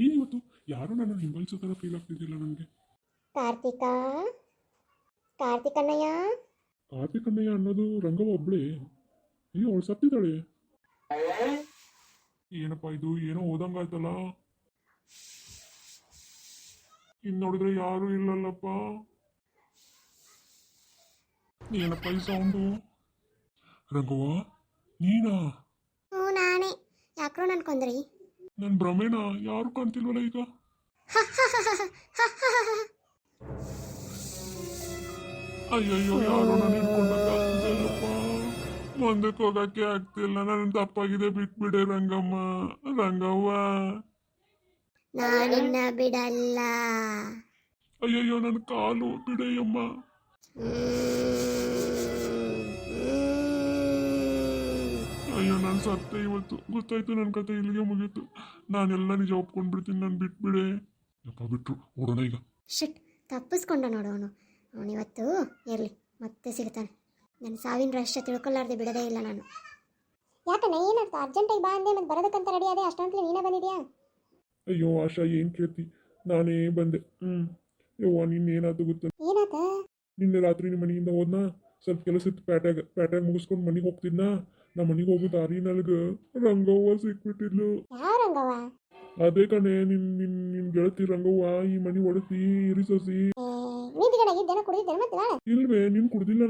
ಏನಿವತ್ತು ಯಾರೋ ನನ್ನ ಹಿಂಬಾಲಿಸೋ ಥರ ಫೀಲ್ ಆಗ್ತಿದ್ದಿಲ್ಲ ನನಗೆ. ಕಾರ್ತಿಕ ಕಾರ್ತಿಕಣ್ಣಯ್ಯ. ಕಾರ್ತಿಕಣ್ಣಯ್ಯ ಅನ್ನೋದು ರಂಗವ್ವ ಒಬ್ಳೆ. ಅಯ್ಯೋ ಅವಳು ಸತ್ತಿದ್ದಾಳೆ. ಏನಪ್ಪ ಇದು, ಏನೋ ಓದಂಗಾಯ್ತಲ್ಲ. ಇನ್ನು ನೋಡಿದ್ರೆ ಯಾರು ಇಲ್ಲಲ್ಲಪ್ಪ. ಏನಪ್ಪ ಈ ಸೌಂಡು? ರಂಗವ್ವ ನೀನಾ? ಹ್ಞೂ ನಾನೇ. ಯಾಕ್ರೋ ನನ್ಕೊಂದ್ರಿ? ನನ್ನ ಭ್ರಮೇನ? ಯಾರು ಕಾಣ್ತಿಲ್ವಲ್ಲ ಈಗ. ಅಯ್ಯಯ್ಯೋ ಯಾರೋ ನಾನು ಹಿಡ್ಕೊಂಡಪ್ಪ. ಮುಂದಕ್ಕೆ ಹೋಗಕ್ಕೆ ಆಗ್ತಿಲ್ಲ. ನನ್ನ ತಪ್ಪಾಗಿದೆ, ಬಿಟ್ಬಿಡೆ ರಂಗಮ್ಮ. ರಂಗವ್ವ ನಾನಿನ್ನ ಬಿಡಲ್ಲ. ಅಯ್ಯಯ್ಯೋ ನನ್ನ ಕಾಲು ಬಿಡೆಯಮ್ಮ. ಅಯ್ಯೋ ನಾನು ಸತ್ತೆ ಇವತ್ತು. ಗೊತ್ತಾಯ್ತು, ನನ್ನ ಕತೆ ಇಲ್ಲಿಗೆ ಮುಗೀತು. ನಾನೆಲ್ಲ ನಿಜ ಒಪ್ಕೊಂಡ್ಬಿಡ್ತೀನಿ. ನಾನು ಬಿಟ್ಬಿಡೆ. ಯಪ್ಪ ಬಿಟ್ರು, ಓಡೋಣ ಈಗ. ಶಿಟ್, ತಪ್ಪಿಸ್ಕೊಂಡ ನೋಡೋನು ಅವನಿವತ್ತು. ಇರಲಿ, ಮತ್ತೆ ಸಿಗ್ತಾನೆ. ನನ್ನ ಸಾವಿನ ರಹಸ್ಯ ತಿಳ್ಕೊಳ್ಳಾರ್ದೆ ಬಿಡೋದೇ ಇಲ್ಲ ನಾನು. ಯಾಕಣ್ಣ ಏನಾಯ್ತು? ಅರ್ಜೆಂಟಾಗಿ ಬಾ ಅಂದೆ, ಮತ್ತೆ ಬರೋದಕ್ಕಂತ ರೆಡಿ ಆದೆ. ಅಷ್ಟೊಂದ್ಲಿ ನೀನೇ ಬಂದಿದ್ಯಾ? ಅಯ್ಯೋ ಆಶಾ, ಏನು ಕೇಳ್ತಿ? ನಾನೇ ಬಂದೆ. ಯವ್ವ ನಿನ್ನೇನಾಯ್ತು ಗೊತ್ತ? ಏನಾತ? ನಿನ್ನೆ ರಾತ್ರಿ ನಿಮ್ಮ ಮನೆಯಿಂದ ಹೋದ್ನಾ, ಸ್ವಲ್ಪ ಕೆಲಸ ಇತ್ತು. ಪ್ಯಾಟ್ಯಾಗ ಮುಗಿಸ್ಕೊಂಡು ಮನೆಗೆ ಹೋಗ್ತಿದ್ನ. ನಮ್ಮ ಮನೆಗೆ ಹೋಗೋ ದಾರಿ ನನಗೆ ರಂಗವ್ವ ಸಿಕ್ಬಿಟ್ಟಿದ್ಲು. ಯಾವ ರಂಗವ್ವ? ಅದೇ ಕಣೆ, ನಿನ್ ಗೆಳತಿ ರಂಗವ್ವ. ಈ ಮನೆ ಒಡತಿ ಇರಿಸೋಸಿ. ನೀತಿಗಡಾಗಿದ್ದೇನೋ ಕುಡಿದಿದ್ದೇನೆ ಮತ್ತೆ ನಾಳೆ? ಇಲ್ವೇ, ನೀನು ಕುಡ್ದಿಲ್ಲ.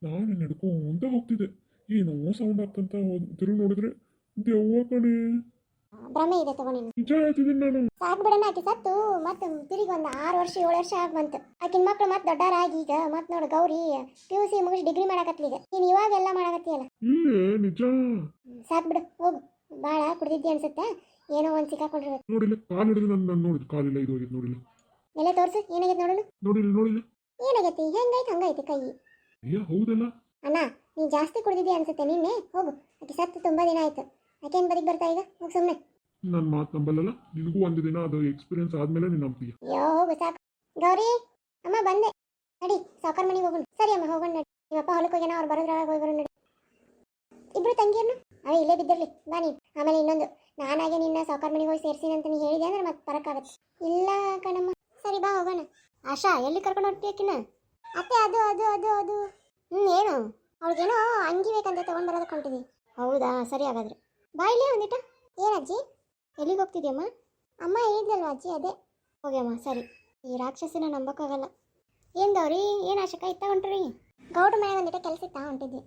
ನಾನು ನಡ್ಕೊಂತ ಹೋಗ್ತಿದ್ದೆ. ಏನೋ ಸೌಂಡ್ ಆಗ್ತಂತ ತಿರುಗಿ ನೋಡಿದ್ರೆ ದೆವ್ವ ಕಣೆ. ಭ್ರಮೆ ಇದೆ ತಗೊಂಡಿ. ನಿಜ ಹೇಳ್ತಿದ್ದೀನಿ ನಾನು. ಸಾಕು ಬಿಡಣ್ಣ, ಆಕಿ ಸತ್ತು ಮತ್ತೆ ತಿರುಗಿ ಒಂದು 6 ವರ್ಷ 7 ವರ್ಷ ಆಗಿ ಬಂತು. ಆಕಿನ ಮಕ್ಳು ಮತ್ತೆ ದೊಡ್ಡರಾಗಿ ಈಗ ಮತ್ತೆ ನೋಡು ಗೌರಿ PUC ಮುಗಿಸಿ ಡಿಗ್ರಿ ಮಾಡಕತ್ಲೀಗ. ನೀನು ಇವಾಗೆಲ್ಲ ಮಾಡಕತ್ತೀಯಲ್ಲ. ಇಲ್ಲೇ ನಿಜ. ಸಾಕು ಬಿಡು, ಹೋಗು. ಭಾಳ ಕುಡಿದಿದ್ದೆ ಅನ್ಸುತ್ತೆ. ಏನೋ ಒಂದು ಸಿಕ್ಕಾಕೊಂಡಿರ್ಬೇಕು. ನೋಡಿಲ್ಲ, ಕಾಲು ಹಿಡಿದು ನಾನು ನೋಡಿದ್ ಕಾಲಿಲ್ಲ. ಇದು ಹೋಗಿದ್ದು ನೋಡಿಲ್ಲ. ಎಲೆ ತೋರ್ಸು, ಏನಾಗೈತೆ ನೋಡೋಣ. ನೋಡಿಲ್ಲ. ಏನಾಗೈತಿ? ಹೆಂಗೈತೆ ಹಂಗೈತಿ ಕೈ. ಅಯ್ಯ ಹೌದಲ್ಲ. ಅಣ್ಣ ನೀ ಜಾಸ್ತಿ ಕುಡಿದಿದ್ದೆ ಅನ್ಸುತ್ತೆ ನಿನ್ನೆ. ಹೋಗು, ಆಕಿ ಸತ್ತು ತುಂಬಾ ದಿನ ಆಯ್ತು. ಆಕೇನು ಬದಿಗೆ ಬರ್ತಾ ಈಗ? ಹೋಗಿ ಸುಮ್ಮನೆ. ನನ್ನ ಮಾತು ನಂಬಲ್ಲಲ್ಲ. ನಿನಗೂ ಒಂದು ದಿನ ಅದು ಎಕ್ಸ್ಪೀರಿಯನ್ಸ್ ಆದ್ಮೇಲೆ ನೀನು ನಂಬ್ತೀಯ. ಅಯ್ಯೋ ಹೋಗು ಸಾಕು. ಗೌರಿ ಅಮ್ಮ ಬಂದೆ. ನಡಿ ಸಾವುಕಾರ ಮನೆಗೆ ಹೋಗೋಣ. ಸರಿ ಅಮ್ಮ ಹೋಗೋಣ ನಡಿ. ನಿಮ್ಮಪ್ಪ ಹೊಲಕ್ಕೆ ಹೋಗ್ಯಾನ, ಅವ್ರು ಬರೋದ್ರೊಳಗೆ ಹೋಗಿ ಬರೋಣ ನಡಿ. ಇಬ್ರು ತಂಗಿಯರ್ನು ಅವೇ ಇಲ್ಲೇ ಬಿದ್ದಿರಲಿ. ಬಾ ನೀನು. ಆಮೇಲೆ ಇನ್ನೊಂದು, ನಾನಾಗೆ ನಿನ್ನ ಸಾವುಕಾರ ಮನೆಗೆ ಹೋಗಿ ಸೇರಿಸಿನ ಅಂತ ನೀ ಹೇಳಿದೆ ಅಂದ್ರೆ ಮತ್ತೆ ಬರೋಕ್ಕಾಗತ್ತೆ. ಇಲ್ಲ ಕಣಮ್ಮ. ಸರಿ ಬಾ ಹೋಗೋಣ. ಆಶಾ ಎಲ್ಲಿ ಕರ್ಕೊಂಡು ಹೊರಟಿಯಾಕಿನ? ಅತ್ತೆ ಅದು ಅದು ಅದು ಅದು ಏನು ಅವ್ಳಿಗೇನೋ ಅಂಗಿ ಬೇಕಂತ ತೊಗೊಂಡು ಬರೋದಕ್ಕೆ ಹೊಂಟಿದ್ವಿ. ಹೌದಾ, ಸರಿ ಹಾಗಾದ್ರೆ ಬಾ. ಇಲ್ಲೇ ಒಂದಿಟ. ಏನಜ್ಜಿ ಎಲ್ಲಿಗೆ ಹೋಗ್ತಿದ್ಯಮ್ಮ? ಅಮ್ಮ ಹೇಳಿದ್ಲಲ್ವ ಅಜ್ಜಿ, ಅದೇ. ಹೋಗ್ಯಮ್ಮ. ಸರಿ. ಈ ರಾಕ್ಷಸಿನ ನಂಬಕ್ಕಾಗಲ್ಲ. ಏನು ಗೌರಿ, ಏನು ಆಶಕ ಇತ್ತ ಹೊಂಟ್ರಿ? ಗೌಡ್ರ ಮನೆ ಒಂದಿಟ ಕೆಲಸ ಇತ್ತ ಹೊಂಟಿದ್ವಿ.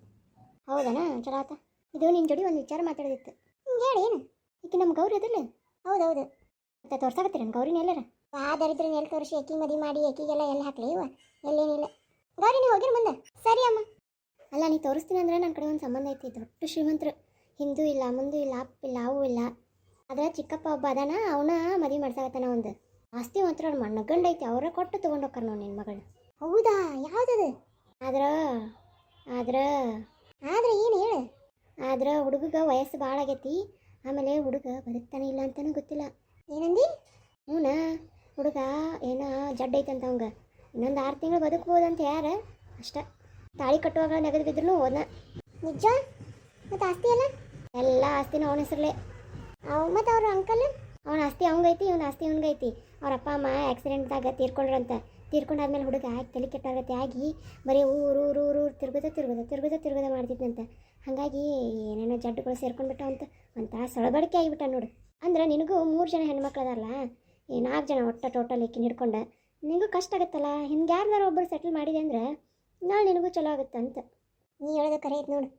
ಹೌದಣ್ಣ, ಚಲೋ ಆತ. ಇದು ನಿನ್ನ ಜೋಡಿ ಒಂದು ವಿಚಾರ ಮಾತಾಡೋದಿತ್ತು. ಹೇಳಿ. ಏನು? ಈಕೆ ನಮ್ಮ ಗೌರಿ ಅದಲ್ಲ? ಹೌದೌದು. ಮತ್ತೆ ತೋರ್ಸಾಕತ್ತೀರ ಗೌರಿನ ಎಲ್ಲರ? ದರಿದ್ರ ಎಲ್ಲಿ ತೋರಿಸಿ ಎಕ್ಕಿ ಮದಿ ಮಾಡಿ ಎಕ್ಕಿಗೆಲ್ಲ ಎಲ್ಲಿ ಹಾಕ್ಲಿ ಇವ? ಎಲ್ಲೇನಿಲ್ಲ. ಗೌರಿ ನೀವು ಹೋಗಿರ ಮುಂದೆ. ಸರಿ ಅಮ್ಮ. ಅಲ್ಲ ನೀ ತೋರಿಸ್ತೀನಿ ಅಂದರೆ ನನ್ನ ಕಡೆ ಒಂದು ಸಂಬಂಧ ಐತಿ. ದೊಡ್ಡ ಶ್ರೀಮಂತರು. ಹಿಂದೂ ಇಲ್ಲ, ಮುಂದೂ ಇಲ್ಲ, ಅಪ್ಪಿಲ್ಲ, ಅವೂ ಇಲ್ಲ. ಅದ್ರ ಚಿಕ್ಕಪ್ಪ ಒಬ್ಬ ಅದಾನ, ಅವನ ಮದುವೆ ಮಾಡ್ಸಾಕತ್ತಾನ. ಒಂದು ಆಸ್ತಿ ಮಾತ್ರ ಅವ್ರ ಮಣ್ಣಗಂಡ ಐತಿ. ಅವರ ಕೊಟ್ಟು ತೊಗೊಂಡು ಹೋಗ್ತಾರ ನೋಡಿ ನಿನ್ನ ಮಗಳು. ಹೌದಾ? ಯಾವುದದು? ಆದ್ರೆ ಏನು ಹೇಳು? ಆದ್ರೆ ಹುಡುಗಗೆ ವಯಸ್ಸು ಭಾಳ ಆಗೈತಿ. ಆಮೇಲೆ ಹುಡುಗ ಬದುಕ್ತಾನೆ ಇಲ್ಲ ಅಂತಲೂ ಗೊತ್ತಿಲ್ಲ. ಏನಂದಿ? ಹ್ಞೂನ, ಹುಡುಗ ಏನೋ ಜಡ್ ಐತಂತ ಅವಂಗ. ಇನ್ನೊಂದು 6 ತಿಂಗಳು ಬದುಕ್ಬೋದಂತ ಯಾರ ಅಷ್ಟ. ತಾಳಿ ಕಟ್ಟುವಾಗ ನೆಗದು ಬಿದ್ರು ಹೋದ. ನಿಜ? ಮತ್ತು ಆಸ್ತಿ ಎಲ್ಲ ಆಸ್ತಿನೂ ಅವನ ಹೆಸರಲ್ಲೇ. ಮತ್ತು ಅವ್ರ ಅಂಕಲ್, ಅವನ ಆಸ್ತಿ ಅವಂಗೈತಿ, ಇವನ ಆಸ್ತಿ ಇವನಿಗೈತಿ. ಅವ್ರ ಅಪ್ಪ ಅಮ್ಮ ಆಕ್ಸಿಡೆಂಟ್ದಾಗ ತೀರ್ಕೊಂಡ್ರಂತ. ತೀರ್ಕೊಂಡಾದ್ಮೇಲೆ ಹುಡುಗ ತಲೆ ಕೆಟ್ಟಾಗತ್ತೆ ಆಗಿ ಬರೀ ಊರು ತಿರುಗದ ಮಾಡ್ತಿದ್ದಂತ. ಹಾಗಾಗಿ ಏನೇನೋ ಜಡ್ಡುಗಳು ಸೇರ್ಕೊಂಡ್ಬಿಟ್ಟಾವಂತ. ಒಂಥರ ಸೊಳಬಡಿಕೆ ಆಗಿಬಿಟ್ಟ ನೋಡು. ಅಂದ್ರೆ ನಿನಗೂ 3 ಜನ ಹೆಣ್ಮಕ್ಳು ಅದಾರಲ್ಲ, 4 ಜನ ಒಟ್ಟು ಟೋಟಲ್ ಏಕಿನ ಹಿಡ್ಕೊಂಡೆ. ನಿನಗೂ ಕಷ್ಟ ಆಗುತ್ತಲ್ಲ. ಹಿಂಗೆ ಯಾರ್ದಾರು ಒಬ್ಬರು ಸೆಟ್ಲ್ ಮಾಡಿದೆ ಅಂದ್ರೆ ನಾಳೆ ನಿನಗೂ ಚಲೋ ಆಗುತ್ತೆ ಅಂತ. ನೀ ಹೇಳೋದು ಕರೆ ಐತೆ ನೋಡು.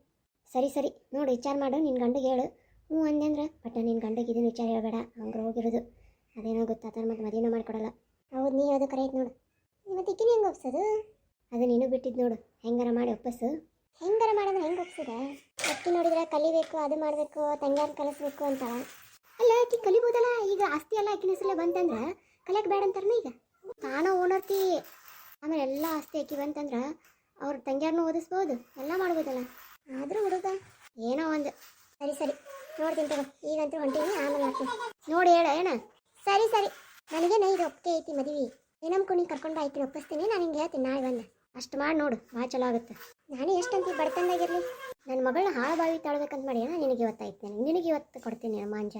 ಸರಿ ನೋಡು, ವಿಚಾರ ಮಾಡು. ನಿನ್ನ ಗಂಡಿಗೆ ಹೇಳು. ಹ್ಞೂ ಅಂದೆ ಅಂದ್ರೆ ಬಟ್ ನಿನ್ನ ಗಂಡಿಗೆ ಇದನ್ನು ವಿಚಾರ ಹೇಳಬೇಡ. ಹಂಗೆ ಹೋಗಿರೋದು ಅದೇನೋ ಗೊತ್ತಾತ, ಮತ್ತು ಮದುವೆನ ಮಾಡಿಕೊಡಲ್ಲ. ಹೌದು, ನೀ ಹೇಳೋದು ಕರೆ ಐತೆ ನೋಡು. ಮತ್ತು ಇಕ್ಕಿನ ಹೆಂಗೆ ಒಪ್ಸೋದು? ಅದು ನೀನು ಬಿಟ್ಟಿದ್ದು ನೋಡು. ಹೆಂಗಾರ ಮಾಡಿ ಒಪ್ಪಸು. ಹೆಂಗಾರ ಮಾಡೋದು ಹೆಂಗೆ ಒಪ್ಸಿದೆ? ಅಕ್ಕಿ ನೋಡಿದ್ರೆ ಕಲಿಬೇಕು, ಅದು ಮಾಡಬೇಕು, ತಂಗ್ಯಾರ ಕಲಿಸ್ಬೇಕು ಅಂತ. ಅಲ್ಲ ಆಕಿ ಕಲಿಬೋದಲ್ಲ. ಈಗ ಆಸ್ತಿ ಎಲ್ಲ ಆಕಿನ ಹೆಸರಲ್ಲೇ ಬಂತಂದ್ರೆ ಕಲಿಯಕ್ಕೆ ಬೇಡ ಅಂತಾರನ. ಈಗ ತಾನೋ ಓನರ್ತಿ, ಆಮೇಲೆ ಎಲ್ಲ ಆಸ್ತಿ ಆಕಿ ಬಂತಂದ್ರೆ ಅವ್ರ ತಂಗ್ಯಾರನ್ನೂ ಓದಿಸ್ಬೋದು, ಎಲ್ಲ ಮಾಡ್ಬೋದಲ್ಲ. ಆದರೂ ಹುಡುಗ ಏನೋ ಒಂದು. ಸರಿ ನೋಡ್ತೀನಿ ತಗೋ. ಈಗಂತೂ ಹೊಂಟೀನಿ, ಆಮೇಲೆ ಹಾಕ್ತೀನಿ. ನೋಡಿ ಹೇಳ ಏನ? ಸರಿ ನನಗೇನ ಇದು ಒಪ್ಪಿಗೆ ಐತಿ ಮದುವೆ. ಏನಮ್ಕೊಂಡು ನೀನು ಕರ್ಕೊಂಡು ಆಯ್ತೀನಿ, ಒಪ್ಪಿಸ್ತೀನಿ. ನಾನು ಹಿಂಗೆ ಹೇಳ್ತೀನಿ ನಾಳೆ ಬಂದೆ. ಅಷ್ಟು ಮಾಡಿ ನೋಡು, ಭಾಳ ಚಲೋ ಆಗುತ್ತೆ. ನಾನೇ ಎಷ್ಟಂತ ಬಡತನದಾಗಿರಲಿ ನನ್ನ ಮಗಳನ್ನ ಹಾಳು ಬಾವಿ ತಾಳ್ಬೇಕಂತ ಮಾಡಿ ನಿನಗೆ ಇವತ್ತಾಯ್ತು. ನಿನಗೆ ಇವತ್ತು ಕೊಡ್ತೀನಿ ಮಾಂಜ.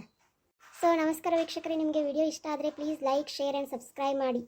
ಸೊ ನಮಸ್ಕಾರ ವೀಕ್ಷಕರೇ, ನಿಮಗೆ ವಿಡಿಯೋ ಇಷ್ಟ ಆದರೆ please like share and subscribe ಮಾಡಿ.